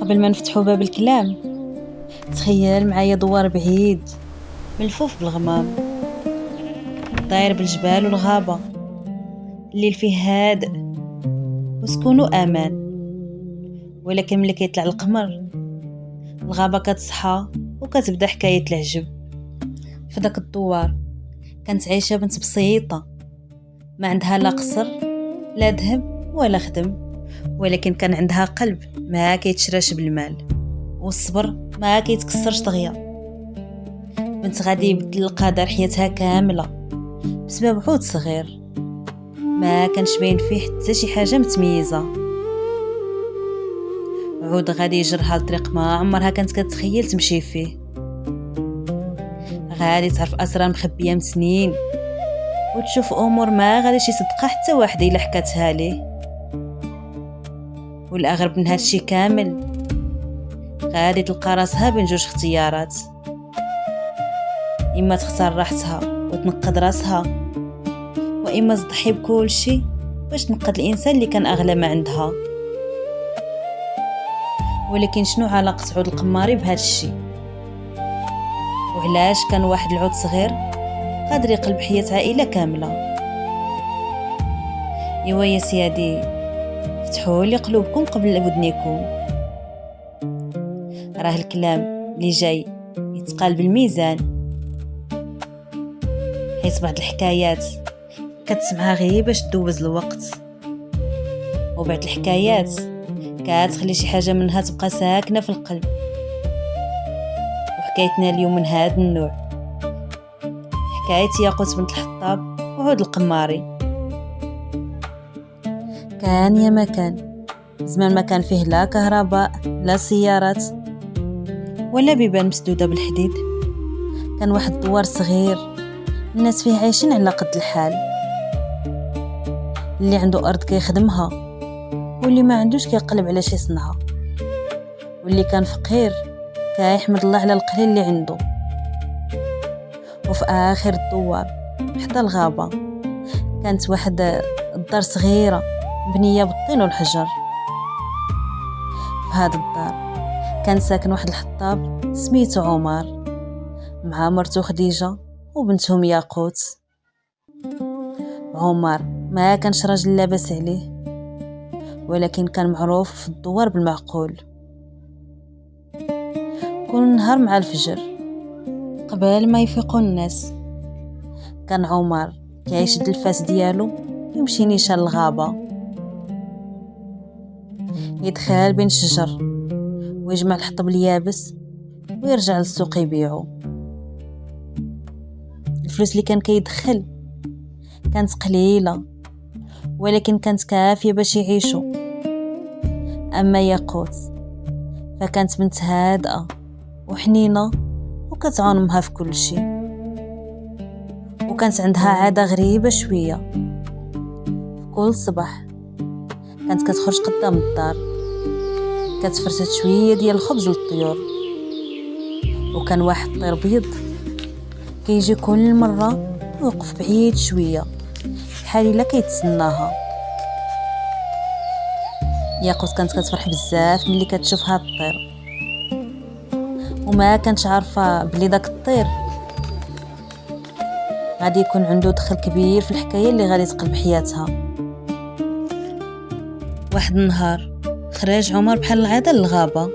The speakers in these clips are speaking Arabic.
قبل ما نفتحوا باب الكلام، تخيل معايا دوار بعيد ملفوف بالغمام، داير بالجبال والغابة. الليل فيه هادئ وسكون وأمان، ولكن ملي كيطلع القمر الغابة كتصحى وكتبدا حكاية العجب. في داك الدوار كانت عايشة بنت بسيطة، ما عندها لا قصر لا ذهب ولا خدم، ولكن كان عندها قلب ما كيتشراش بالمال، والصبر ما كيتكسرش دغيا. بنت غادي يبدل القدر حياتها كاملة بسبب عود صغير ما كانش باين فيه حتى شي حاجة متميزة. عود غادي يجرها لطريق ما عمرها كانت كتخيل تمشي فيه، غادي تعرف أسرار مخبية من سنين وتشوف أمور ما غاديش يصدقها حتى واحد إلا حكاتها ليه. والأغرب من هادشي كامل غادي تلقى راسها بين جوج اختيارات: إما تختار راحتها وتنقد راسها، وإما تضحي بكل شي باش تنقد الإنسان اللي كان أغلى ما عندها. ولكن شنو علاقة عود القماري بهذا الشي؟ وعلاش كان واحد العود صغير قادر يقلب حياة عائلة كاملة؟ ايوا يا سيادي، فتحوا لي قلوبكم قبل ودنيكم، راه الكلام اللي جاي يتقال بالميزان، حيت بعض الحكايات كتسمعها غير باش تدوز الوقت، وبعض الحكايات كتخلي شي حاجة منها تبقى ساكنة في القلب. وحكايتنا اليوم من هذا النوع، حكاية ياقوت بنت الحطاب وعود القماري. كان يا مكان زمان ما كان فيه لا كهرباء لا سيارات ولا بيبان مسدودة بالحديد. كان واحد الدوار صغير الناس فيه عايشين على قد الحال، اللي عنده أرض كيخدمها واللي ما عندوش كيقلب على شي صنعة، واللي كان فقير كيحمد الله على القليل اللي عنده. وفي آخر الدوار حتى الغابة كانت واحد الدار صغيرة بنية بالطين والحجر. في هذا الدار كان ساكن واحد الحطاب سميتو عمر مع مرتو خديجة وبنتهم ياقوت. عمر ما كانش راجل لاباس عليه، ولكن كان معروف في الدوار بالمعقول. كل نهار مع الفجر قبل ما يفيقوا الناس كان عمر كيشد الفاس ديالو يمشي نيشان الغابة، يدخل بين الشجر ويجمع الحطب اليابس ويرجع للسوق يبيعو. الفلوس اللي كان كيدخل كانت قليلة، ولكن كانت كافية باش يعيشوا. أما ياقوت فكانت بنت هادئة وحنينة وكتعاون امها في كل شي، وكانت عندها عادة غريبة شوية. في كل صباح كانت كتخرج قدام الدار كتفرست شوية ديال الخبز للطيور، وكان واحد الطير بيض كيجي كل مرة ويوقف بعيد شوية بحال الا كيتسناها. ياقوت كانت كتفرح بزاف ملي كتشوف هاد الطير، وما كانتش عارفة بلي داك الطير غادي يكون عنده دخل كبير في الحكاية اللي غادي تقلب حياتها. واحد النهار خرج عمر بحال العادة للغابة،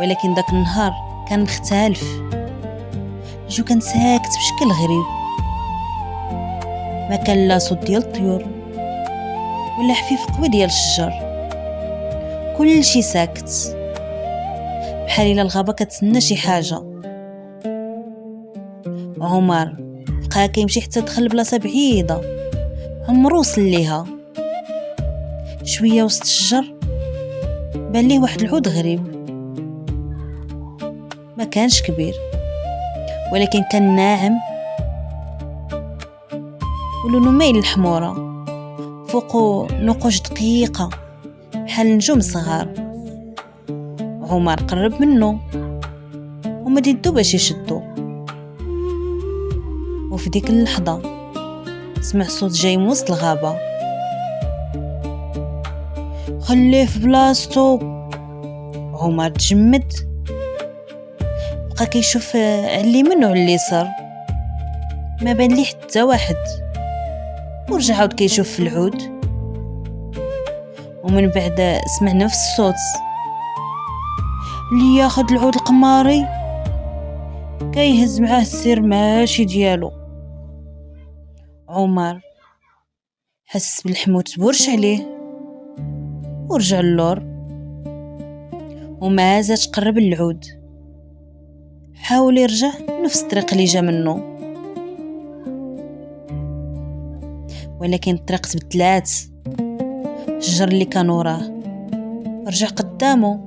ولكن داك النهار كان مختلف. الجو كان ساكت بشكل غريب، ما كان لا صوت ديال الطيور ولا حفيف قوي ديال الشجر، كل شي ساكت بحال الا الغابة كتسنى شي حاجة. عمر بقى كيمشي حتى دخل لبلاصة بعيدة عمرو وصل ليها. شوية وسط الشجر بان ليه واحد العود غريب، ما كانش كبير ولكن كان ناعم ولونه مايل للحمورة، فوقو نقوش دقيقة بحال نجوم صغار. عمر قرب منه ومد يدو باش يشدو، وفي ديك اللحظة سمع صوت جاي من وسط الغابة: خليه في بلاصتو، عمر تجمد، بقى كيشوف على اليمين وعلى اليسار، ما بان ليه حتى واحد. ورجع عاود كيشوف في العود، ومن بعد سمع نفس الصوت اللي ياخد العود القماري كيهز معاه السير ماشي ديالو. عمر حس بالحموت بورش عليه ورجع اللور، وما زاد قرب العود، حاول يرجع نفس الطريق اللي جا منه، ولكن الطريق تبدلات. الشجر اللي كان وراه رجع قدامه،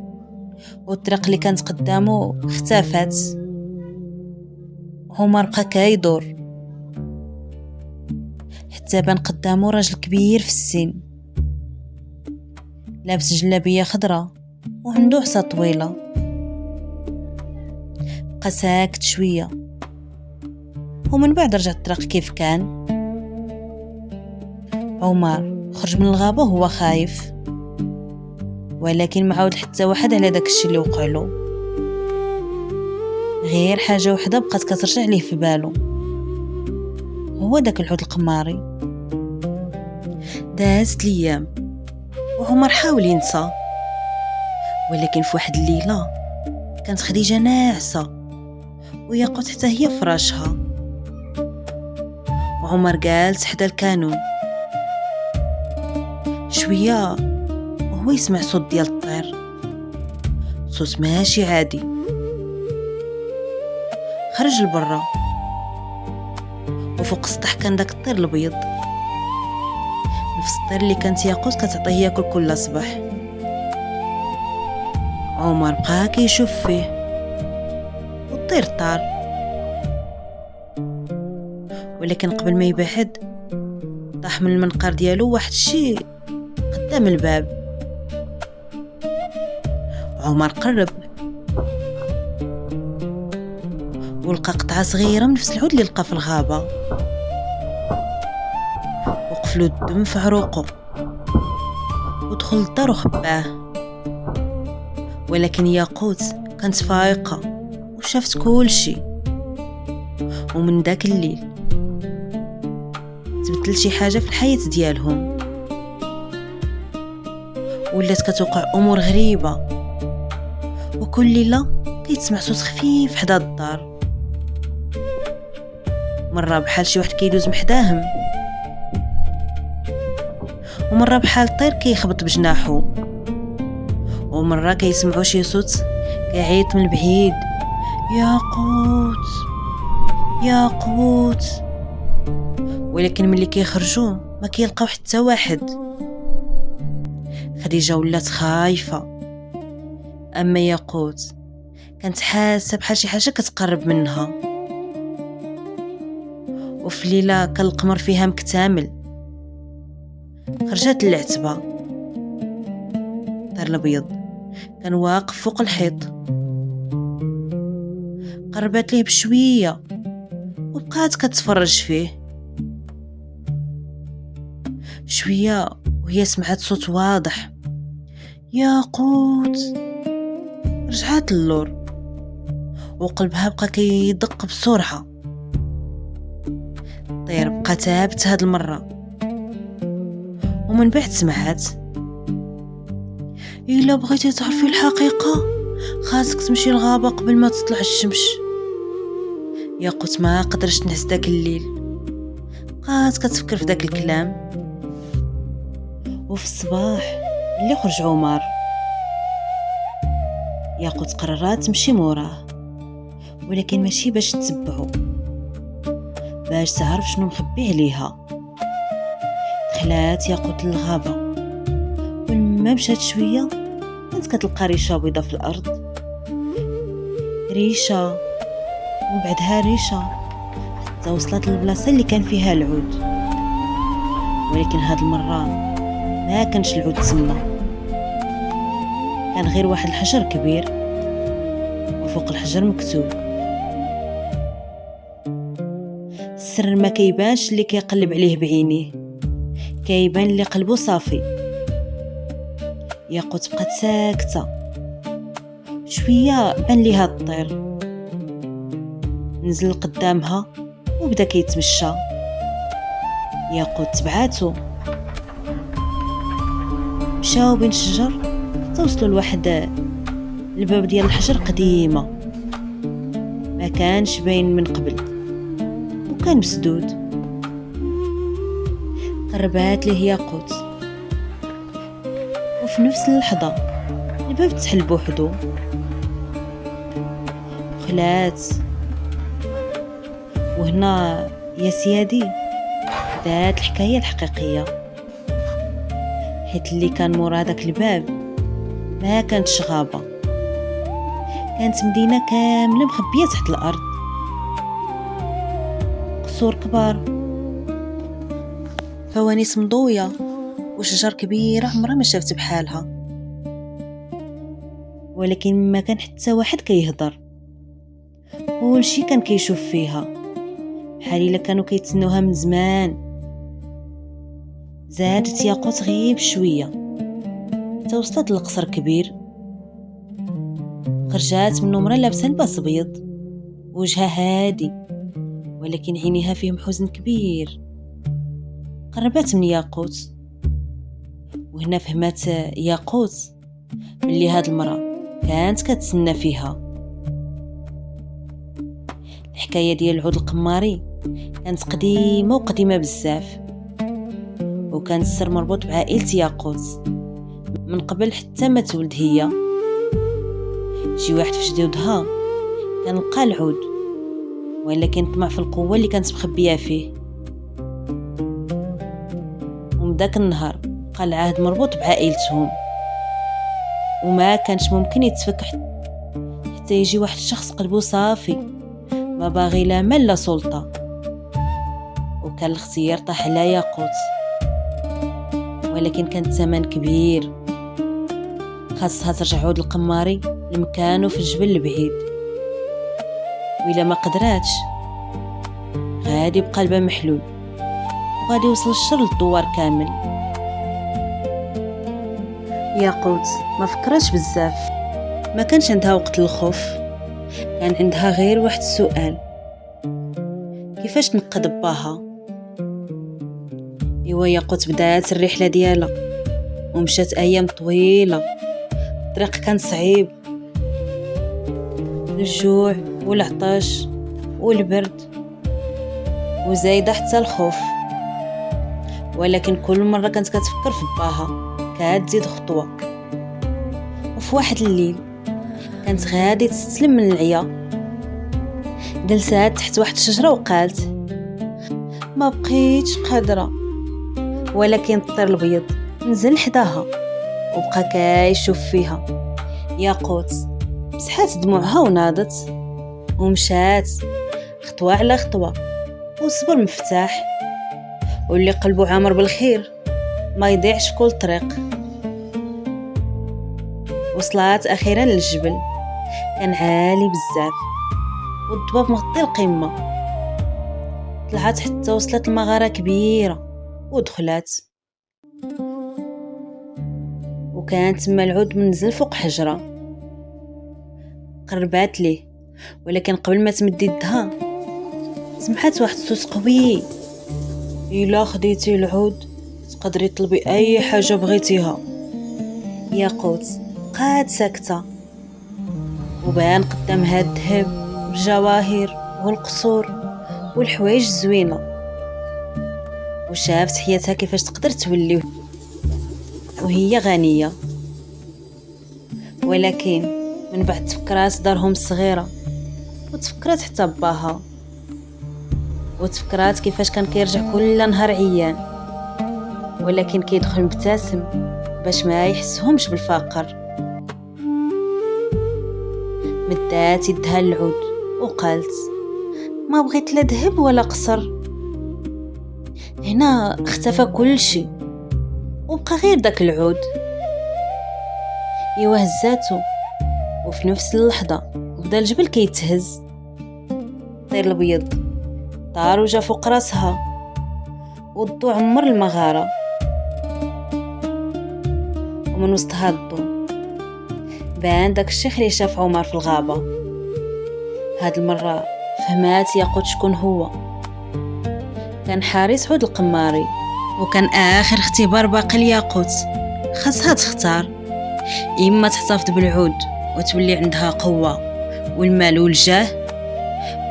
والطريق اللي كانت قدامه اختفت. عمر بقى كيدور حتى بان قدامه راجل كبير في السن، لابس جلابيه خضراء وعنده عصا طويله. بقى ساكت شويه، ومن بعد رجع الطريق كيف كان. عمر خرج من الغابه وهو خايف، ولكن ما عاود حتى واحد على داك الشيء اللي وقع له. غير حاجه وحده بقات كترجع ليه في باله، هو داك العود القماري. دازت الايام وعمر حاول ينسى، ولكن في واحد الليله كانت خديجه ناعسه وياقوت حتى هي فراشها. وعمر جالس حدا الكانون شويه وهو يسمع صوت ديال الطير، صوت ماشي عادي. خرج لبرا، وفوق السطح كان داك الطير الابيض، نفس الطير اللي كانت ياقوت كتعطيه ياكل كل صباح. عمر بقى كيشوف فيه، والطير طار، ولكن قبل ما يبعد طاح من المنقار ديالو واحد الشيء قدام الباب. عمر قرب ولقى قطعه صغيره من نفس العود اللي لقى في الغابه، وقفلو الدم في عروقه، ودخل للدار وخباه. ولكن ياقوت كانت فايقه وشافت كل شيء. ومن داك الليل تبدل شي حاجه في الحياه ديالهم، ولات كتوقع امور غريبه، وكل ليله كيتسمع صوت خفيف حدا الدار، مره بحال شي واحد كيدوز محداهم، ومره بحال الطير كيخبط بجناحو، ومره كيسمعوا شي صوت كيعيط من بعيد: ياقوت ياقوت. ولكن ملي كيخرجوا ما كيلقاو حتى واحد. خديجه ولات خايفه، اما ياقوت كانت حاسه بحال شي حاجه كتقرب منها. وفي ليله كان القمر فيها مكتمل، خرجت للعتبه. الطير الابيض كان واقف فوق الحيط، قربت ليه بشويه وبقات كتفرج فيه. شويه وهي سمعت صوت واضح: ياقوت. رجعت للور وقلبها بقى كيدق بسرعه. الطير بقى ثابت هاد المره، ومن بعد سمعت: الا بغيتي تعرفي الحقيقه خاصك تمشي الغابه قبل ما تطلع الشمس. ياقوت ما قدرش تنعس داك الليل، بقات كتفكر في داك الكلام. وفي الصباح اللي خرج عمر، ياقوت قررت تمشي موراه، ولكن ماشي باش تتبعو، باش تعرف شنو مخبي عليها. دخلات ياقوت للغابه، ولما مشات شويه كانت كتلقى ريشه بيضه في الارض، ريشه ومن بعدها ريشه، حتى وصلت للبلاصه اللي كان فيها العود. ولكن هاد المره ما كانش العود تسمى، كان غير واحد الحجر كبير، وفوق الحجر مكتوب: السر ما كيبانش اللي كيقلب عليه بعينيه، كيبان اللي قلبه صافي. ياقوت بقات ساكته، شوية بان ليها الطير، نزل قدامها وبدا كيتمشى. ياقوت تبعاتو، مشاو بين الشجر حتى وصلوا لواحد الباب ديال الحجر قديمة ما كانش باين من قبل وكان مسدود. قربات ليه ياقوت، وفي نفس اللحظة الباب تحل بوحدو. خلات، وهنا يا سيادي بدات الحكاية الحقيقية، حيت اللي كان مورا داك الباب ما كانتش غابة، كانت مدينة كاملة مخبية تحت الأرض. قصور كبار، فوانيس مضوية، وشجر كبيرة عمرها ما شافت بحالها، ولكن ما كان حتى واحد كيهضر. كل شي كان كيشوف فيها بحال الا كانوا كيتسنوها من زمان. زادت ياقوت غيب شويه حتى وصلت للقصر كبير. خرجات منه مرا لابسه لباس ابيض، وجهها هادي ولكن عينيها فيهم حزن كبير. قربت من ياقوت، وهنا فهمت ياقوت ملي هاد المرأة كانت كتسنى فيها. الحكاية ديال العود القماري كانت قديمة وقديمة بزاف، وكان السر مربوط بعائلة ياقوت من قبل حتى ما تولد هي. شي واحد في جدودها كان لقى العود، ولكن طمع في القوة اللي كانت مخبية فيه، ومن داك النهار بقى العهد مربوط بعائلتهم، وما كانش ممكن يتفك حتى يجي واحد الشخص قلبه صافي ما باغي لا مال لا سلطة. وكان الاختيار طاح على ياقوت، ولكن كان الثمن كبير. خاصها ترجع عود القماري لمكانه في الجبل البعيد، وإلا ما قدراتش غادي بقلبها محلول، وغادي يوصل الشر للدوار كامل. ياقوت ما فكرتش بزاف، ما كانش عندها وقت للخوف، كان عندها غير واحد السؤال: كيفاش تنقذ باها؟ ايوا ياقوت بدات الرحله ديالها، ومشات ايام طويله. الطريق كان صعيب، الجوع والعطش والبرد وزايده حتى الخوف، ولكن كل مره كانت كتفكر في باها كتزيد خطوه. وفي واحد الليل كانت غادي تستسلم من العيا، جلسات تحت واحد الشجره وقالت: ما بقيتش قادره. ولكن الطير الابيض نزل حداها وبقى كيشوف فيها. ياقوت مسحات دموعها وناضت ومشات خطوه على خطوه، والصبر مفتاح، واللي قلبه عامر بالخير ما يضيعش في كل طريق. وصلت اخيرا للجبل، كان عالي بزاف والضباب مغطي القمه. طلعت حتى وصلت لمغاره كبيره ودخلت، وكان تما العود منزل فوق حجره. قربات ليه، ولكن قبل ما تمد يدها سمعت واحد الصوت قوي: الا خديتي العود تقدري تطلبي اي حاجه بغيتيها. ياقوت بقات ساكته، وبان قدامها الذهب والجواهر والقصور والحوايج الزوينه، وشافت حياتها كيفاش تقدر تولي وهي غنيه. ولكن من بعد تفكرات دارهم الصغيره، وتفكرات حتى باها، وتفكرات كيفاش كان كيرجع كل نهار عيان، ولكن كيدخل مبتسم باش ما يحسهمش بالفقر. مدات يدها للعود وقالت: ما بغيت لا ذهب ولا قصر. هنا اختفى كل شيء وبقى غير داك العود. ايوا هزاتو، وفي نفس اللحظه بدا الجبل كيتهز. الطير الابيض طار وجا فوق راسها، والضو عمر المغاره، ومن وسط هاد الضو بان داك الشيخ اللي شاف عمر في الغابة. هاد المرة فهمات ياقوت شكون هو. كان حارس حوت القماري، وكان آخر اختبار باقي لياقوت. خاصها تختار، إما تحتفظ بالعود وتولي عندها قوة والمال والجاه،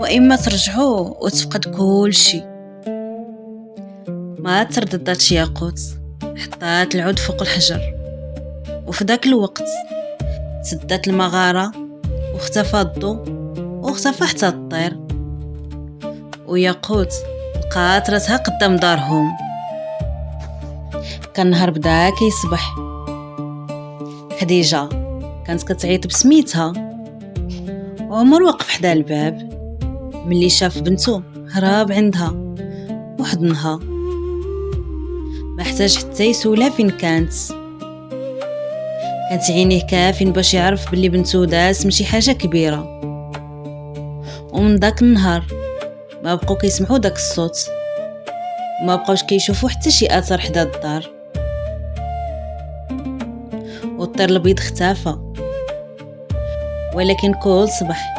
وإما ترجعو وتفقد كل شي. ما تردداتش ياقوت، حطات العود فوق الحجر، وفي داك الوقت سدات المغارة واختفى الضو واختفى حتى الطير. وياقوت لقات راسها قدام دارهم. كان النهار بدا كيصبح. خديجة كانت كتعيط بسميتها، وعمر وقف حدا الباب. ملي شاف بنته هرب عندها وحضنها، ما احتاج حتى يسولها فين كانت عينيه كافين باش يعرف باللي بنته داس ماشي حاجه كبيره. ومن داك النهار ما بقاو كيسمعوا داك الصوت، وما بقاوش كيشوفوا حتى شي اثر حدا الدار. والطير البيض اختفى. ولكن كل صباح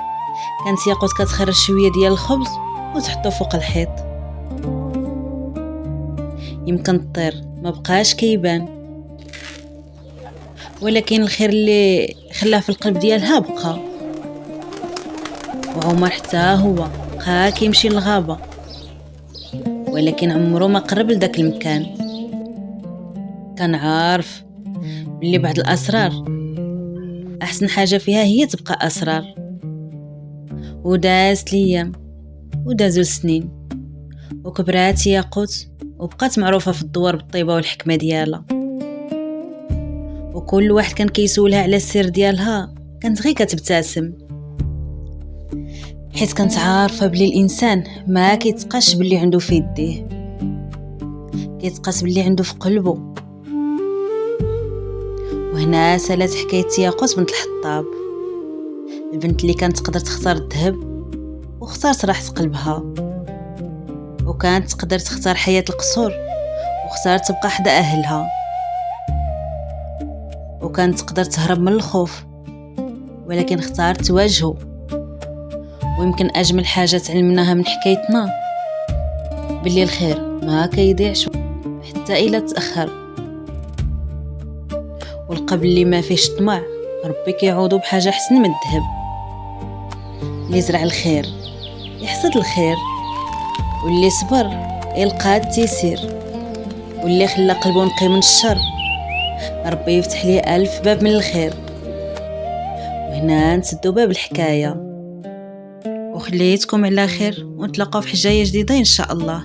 كانت ياقوت كتخرج شويه ديال الخبز وتحطو فوق الحيط. يمكن الطير ما بقاش كيبان، ولكن الخير اللي خلاه في القلب ديالها بقى. وعمر حتى هو بقى كيمشي للغابه، ولكن عمره ما قرب لداك المكان. كان عارف بلي بعض الاسرار احسن حاجه فيها هي تبقى اسرار. ودازت الايام ودازوا السنين، وكبرات ياقوت وبقات معروفه في الدوار بالطيبه والحكمه ديالها. وكل واحد كان كيسولها على السر ديالها كانت غير كتبتسم، حيت كانت عارفه بلي الانسان ما كيتقاش باللي عنده في يديه، كيتقاس باللي عنده في قلبه. وهنا سالات حكايه ياقوت بنت الحطاب، البنت اللي كانت تقدر تختار الذهب واختارت راحه قلبها، وكانت تقدر تختار حياه القصور واختارت تبقى حدا اهلها، وكانت تقدر تهرب من الخوف ولكن اختارت تواجهه. ويمكن اجمل حاجه تعلمناها من حكايتنا باللي الخير ما كيضيعش حتى الا تاخر، والقلب اللي ما فيهش طمع ربي كيعوضو بحاجه احسن من الذهب. اللي زرع الخير يحصد الخير، واللي صبر يلقى التيسير، واللي خلى قلبه نقي من الشر ربي يفتح ليه 1000 باب من الخير. وهنا نسدو باب الحكايه، وخليتكم على خير، ونتلاقاو في حجايه جديده ان شاء الله.